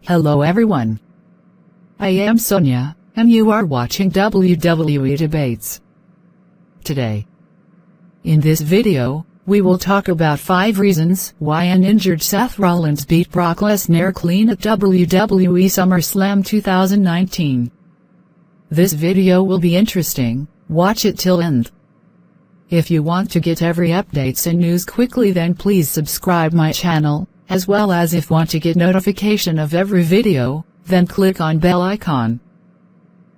Hello everyone. I am Sonia, and you are watching WWE Debates. Today, in this video, we will talk about 5 reasons why an injured Seth Rollins beat Brock Lesnar clean at WWE SummerSlam 2019. This video will be interesting, watch it till end. If you want to get every updates and news quickly, then please subscribe my channel, as well as if want to get notification of every video, then click on bell icon.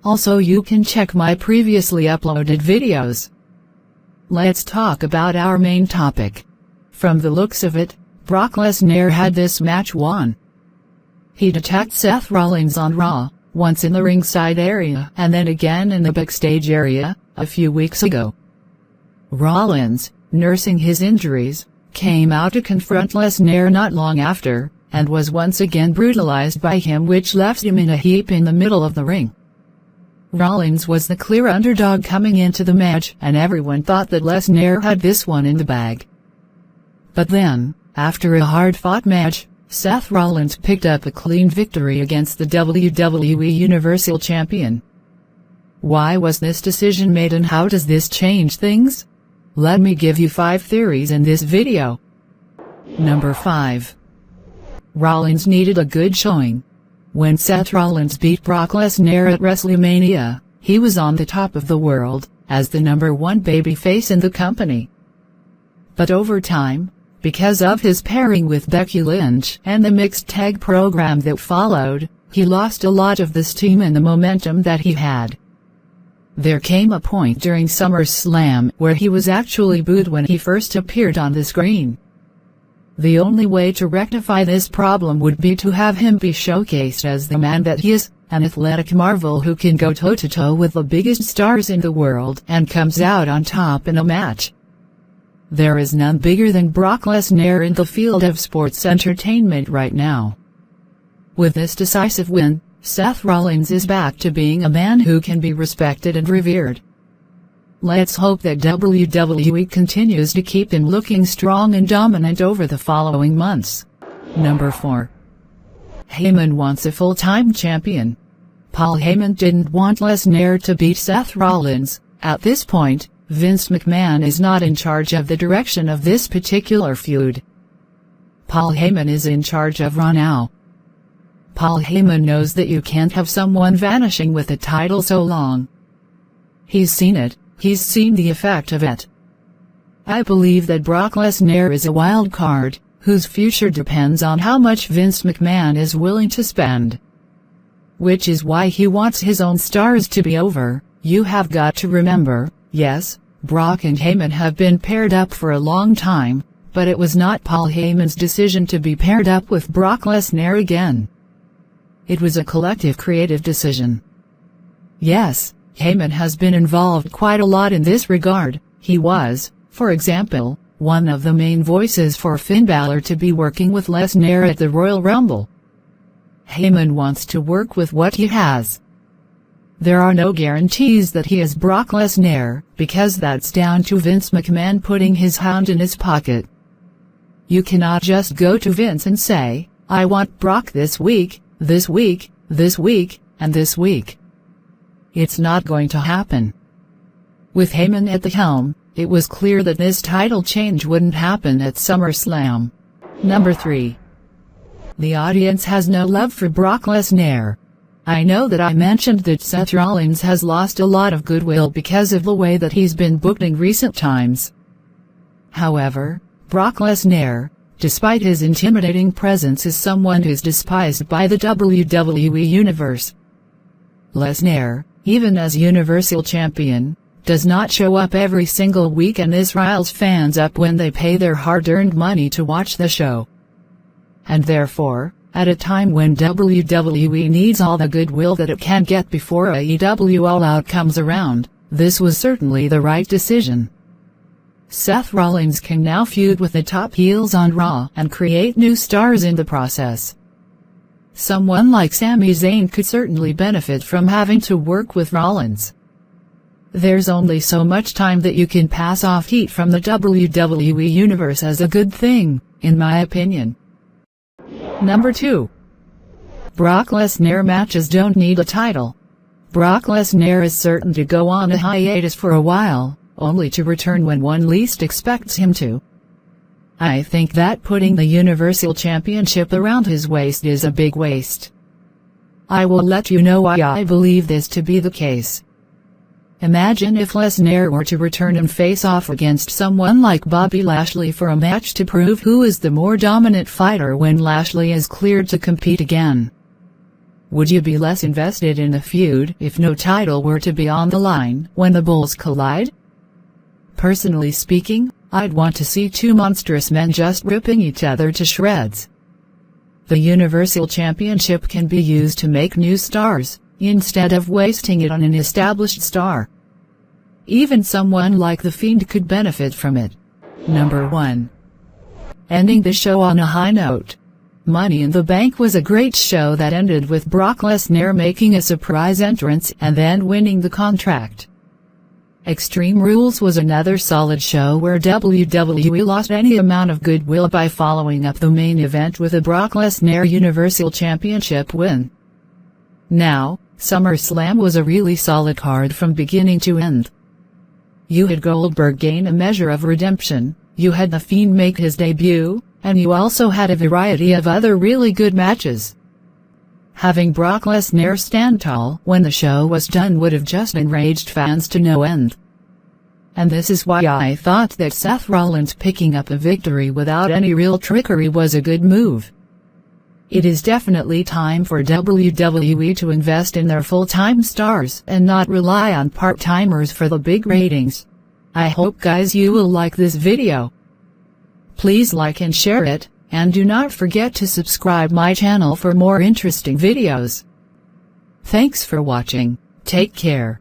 Also you can check my previously uploaded videos. Let's talk about our main topic. From the looks of it, Brock Lesnar had this match won. He'd attacked Seth Rollins on Raw, once in the ringside area and then again in the backstage area, a few weeks ago. Rollins, nursing his injuries, came out to confront Lesnar not long after, and was once again brutalized by him, which left him in a heap in the middle of the ring. Rollins was the clear underdog coming into the match, and everyone thought that Lesnar had this one in the bag. But then, after a hard-fought match, Seth Rollins picked up a clean victory against the WWE Universal Champion. Why was this decision made, and how does this change things? Let me give you 5 theories in this video. Number 5. Rollins needed a good showing. When Seth Rollins beat Brock Lesnar at WrestleMania, he was on the top of the world, as the #1 babyface in the company. But over time, because of his pairing with Becky Lynch and the mixed tag program that followed, he lost a lot of the steam and the momentum that he had. There came a point during SummerSlam where he was actually booed when he first appeared on the screen. The only way to rectify this problem would be to have him be showcased as the man that he is, an athletic marvel who can go toe-to-toe with the biggest stars in the world and comes out on top in a match. There is none bigger than Brock Lesnar in the field of sports entertainment right now. With this decisive win, Seth Rollins is back to being a man who can be respected and revered. Let's hope that WWE continues to keep him looking strong and dominant over the following months. Number 4. Heyman wants a full-time champion. Paul Heyman didn't want Lesnar to beat Seth Rollins. At this point, Vince McMahon is not in charge of the direction of this particular feud. Paul Heyman is in charge of Raw now. Paul Heyman knows that you can't have someone vanishing with a title so long. He's seen it, he's seen the effect of it. I believe that Brock Lesnar is a wild card, whose future depends on how much Vince McMahon is willing to spend. Which is why he wants his own stars to be over. You have got to remember, yes, Brock and Heyman have been paired up for a long time, but it was not Paul Heyman's decision to be paired up with Brock Lesnar again. It was a collective creative decision. Yes, Heyman has been involved quite a lot in this regard. He was, for example, one of the main voices for Finn Balor to be working with Lesnar at the Royal Rumble. Heyman wants to work with what he has. There are no guarantees that he is Brock Lesnar, because that's down to Vince McMahon putting his hand in his pocket. You cannot just go to Vince and say, I want Brock this week, this week, this week, and this week. It's not going to happen. With Heyman at the helm, it was clear that this title change wouldn't happen at SummerSlam. Number 3. The audience has no love for Brock Lesnar. I know that I mentioned that Seth Rollins has lost a lot of goodwill because of the way that he's been booked in recent times. However, Brock Lesnar, despite his intimidating presence, is someone who's despised by the WWE Universe. Lesnar, even as Universal Champion, does not show up every single week, and this riles fans up when they pay their hard-earned money to watch the show. And therefore, at a time when WWE needs all the goodwill that it can get before AEW All Out comes around, this was certainly the right decision. Seth Rollins can now feud with the top heels on Raw and create new stars in the process. Someone like Sami Zayn could certainly benefit from having to work with Rollins. There's only so much time that you can pass off heat from the WWE Universe as a good thing, in my opinion. Number 2. Brock Lesnar matches don't need a title. Brock Lesnar is certain to go on a hiatus for a while, only to return when one least expects him to. I think that putting the Universal Championship around his waist is a big waste. I will let you know why I believe this to be the case. Imagine if Lesnar were to return and face off against someone like Bobby Lashley for a match to prove who is the more dominant fighter when Lashley is cleared to compete again. Would you be less invested in the feud if no title were to be on the line when the bulls collide? Personally speaking, I'd want to see two monstrous men just ripping each other to shreds. The Universal Championship can be used to make new stars, instead of wasting it on an established star. Even someone like The Fiend could benefit from it. Number 1. Ending the show on a high note. Money in the Bank was a great show that ended with Brock Lesnar making a surprise entrance and then winning the contract. Extreme Rules was another solid show where WWE lost any amount of goodwill by following up the main event with a Brock Lesnar Universal Championship win. Now, SummerSlam was a really solid card from beginning to end. You had Goldberg gain a measure of redemption, you had The Fiend make his debut, and you also had a variety of other really good matches. Having Brock Lesnar stand tall when the show was done would have just enraged fans to no end. And this is why I thought that Seth Rollins picking up a victory without any real trickery was a good move. It is definitely time for WWE to invest in their full-time stars and not rely on part-timers for the big ratings. I hope guys you will like this video. Please like and share it, and do not forget to subscribe my channel for more interesting videos. Thanks for watching, take care.